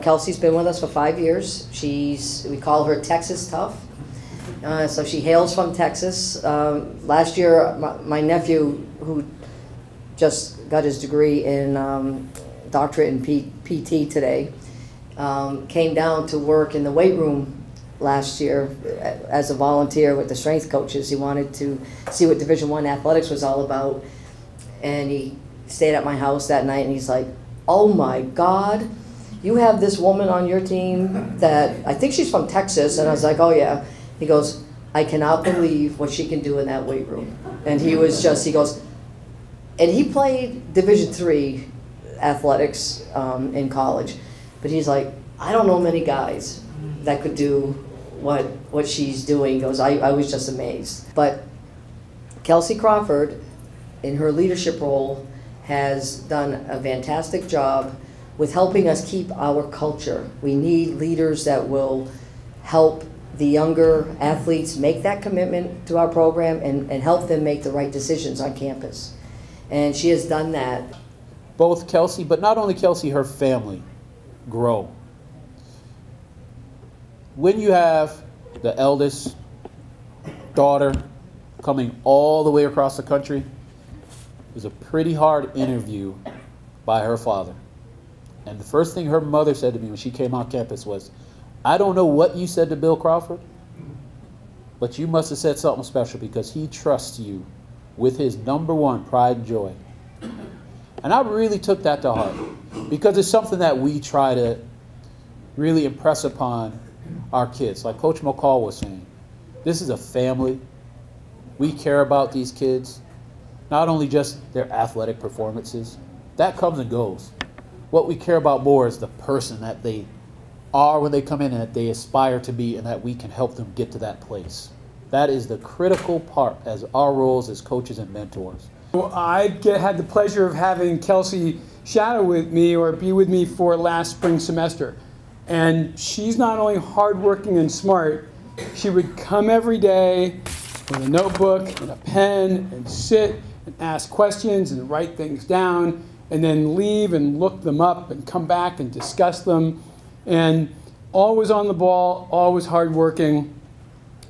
Kelsey's been with us for 5 years. We call her Texas Tough. So she hails from Texas. Last year, my nephew, who just got his degree in doctorate in PT today, came down to work in the weight room last year as a volunteer with the strength coaches. He wanted to see what Division I athletics was all about, and he stayed at my house that night, and he's like, "Oh my God, you have this woman on your team that, I think she's from Texas." And I was like, "Oh yeah." He goes, "I cannot believe what she can do in that weight room." And he goes, and he played Division III athletics in college, but he's like, "I don't know many guys that could do what she's doing." He goes, I was just amazed. But Kelsey Crawford, in her leadership role, has done a fantastic job with helping us keep our culture. We need leaders that will help the younger athletes make that commitment to our program and help them make the right decisions on campus. And she has done that. Both Kelsey, but not only Kelsey, her family grow. When you have the eldest daughter coming all the way across the country, it was a pretty hard interview by her father. And the first thing her mother said to me when she came on campus was, "I don't know what you said to Bill Crawford, but you must have said something special because he trusts you with his #1 pride and joy." And I really took that to heart because it's something that we try to really impress upon our kids. Like Coach McCall was saying, this is a family. We care about these kids, not only just their athletic performances. That comes and goes. What we care about more is the person that they are when they come in and that they aspire to be, and that we can help them get to that place. That is the critical part as our roles as coaches and mentors. Well, I had the pleasure of having Kelsey shadow with me or be with me for last spring semester. And she's not only hardworking and smart, she would come every day with a notebook and a pen and sit and ask questions and write things down and then leave and look them up and come back and discuss them. And always on the ball, always hardworking.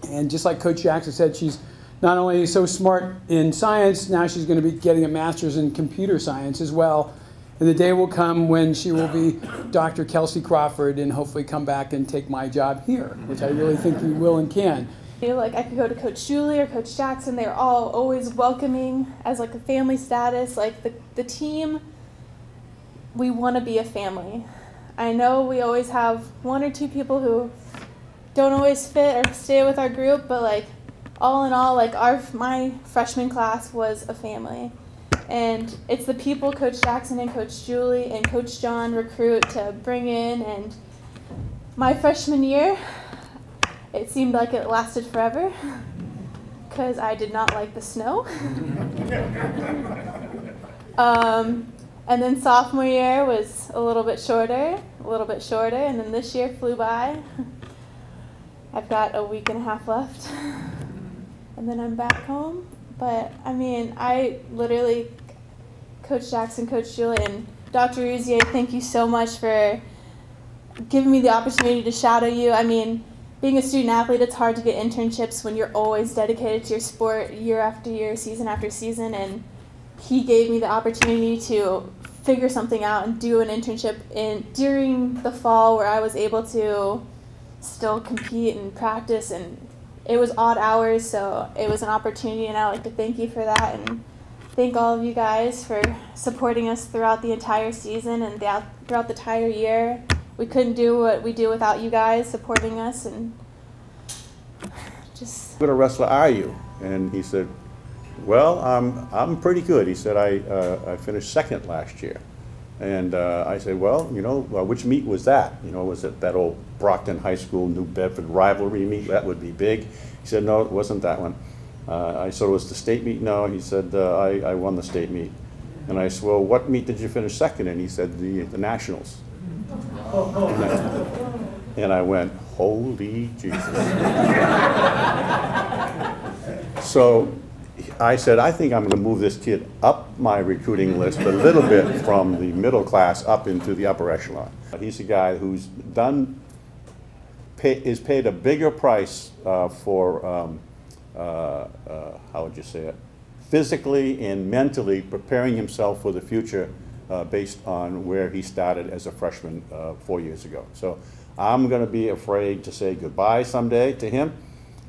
And just like Coach Jackson said, she's not only so smart in science, now she's going to be getting a master's in computer science as well. And the day will come when she will be Dr. Kelsey Crawford and hopefully come back and take my job here, which I really think we will and can. Like I could go to Coach Julie or Coach Jackson. They're all always welcoming as like a family status. Like the team, we want to be a family. I know we always have 1 or 2 people who don't always fit or stay with our group, but like all in all, like my freshman class was a family. And it's the people Coach Jackson and Coach Julie and Coach John recruit to bring in. And my freshman year, it seemed like it lasted forever because I did not like the snow. And then sophomore year was a little bit shorter, and then this year flew by. I've got a week and a half left, and then I'm back home. But, I mean, I literally, Coach Jackson, Coach Julie, and Dr. Uzier, thank you so much for giving me the opportunity to shadow you. I mean, being a student athlete, it's hard to get internships when you're always dedicated to your sport year after year, season after season, and he gave me the opportunity to figure something out and do an internship during the fall where I was able to still compete and practice, and it was odd hours, so it was an opportunity, and I'd like to thank you for that and thank all of you guys for supporting us throughout the entire season and throughout the entire year. We couldn't do what we do without you guys supporting us, and just... What a wrestler are you? And he said, well, I'm pretty good. He said, I finished second last year. And I said, well, you know, which meet was that? You know, was it that old Brockton High School, New Bedford rivalry meet? That would be big. He said, no, it wasn't that one. I said, it was the state meet? No, he said, I won the state meet. And I said, well, what meet did you finish second in? He said, the Nationals. And I went, holy Jesus. So I said, I think I'm going to move this kid up my recruiting list a little bit from the middle class up into the upper echelon. He's a guy who's is paid a bigger price for, how would you say it, physically and mentally preparing himself for the future based on where he started as a freshman 4 years ago. So I'm going to be afraid to say goodbye someday to him,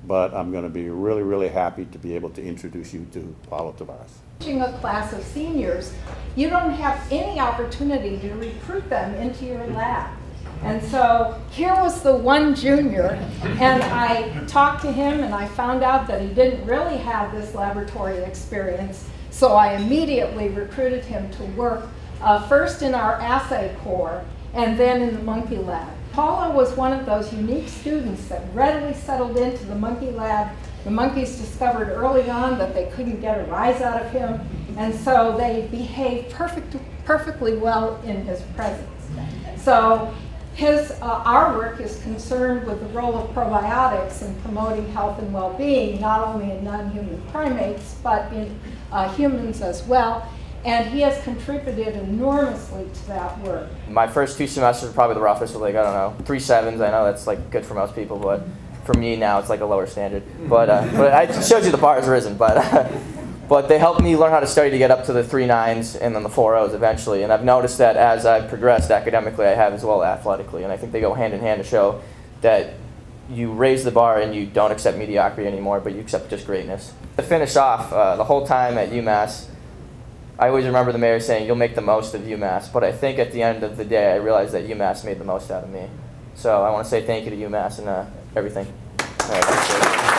but I'm going to be really, really happy to be able to introduce you to Paulo Tavares. Teaching a class of seniors, you don't have any opportunity to recruit them into your lab. And so here was the one junior, and I talked to him and I found out that he didn't really have this laboratory experience, so I immediately recruited him to work first in our assay core and then in the monkey lab. Paulo was one of those unique students that readily settled into the monkey lab. The monkeys discovered early on that they couldn't get a rise out of him, and so they behaved perfectly well in his presence. So our work is concerned with the role of probiotics in promoting health and well-being, not only in non-human primates, but in humans as well. And he has contributed enormously to that work. My first 2 semesters were probably the roughest, with like, I don't know, 3 7s. I know that's like good for most people, but for me now it's like a lower standard. But I showed you the bar has risen. But they helped me learn how to study to get up to the 3 9s and then the 4 0s eventually. And I've noticed that as I've progressed academically, I have as well athletically. And I think they go hand in hand to show that you raise the bar and you don't accept mediocrity anymore, but you accept just greatness. To finish off, the whole time at UMass, I always remember the mayor saying, you'll make the most of UMass, but I think at the end of the day, I realized that UMass made the most out of me. So I want to say thank you to UMass and everything. All right,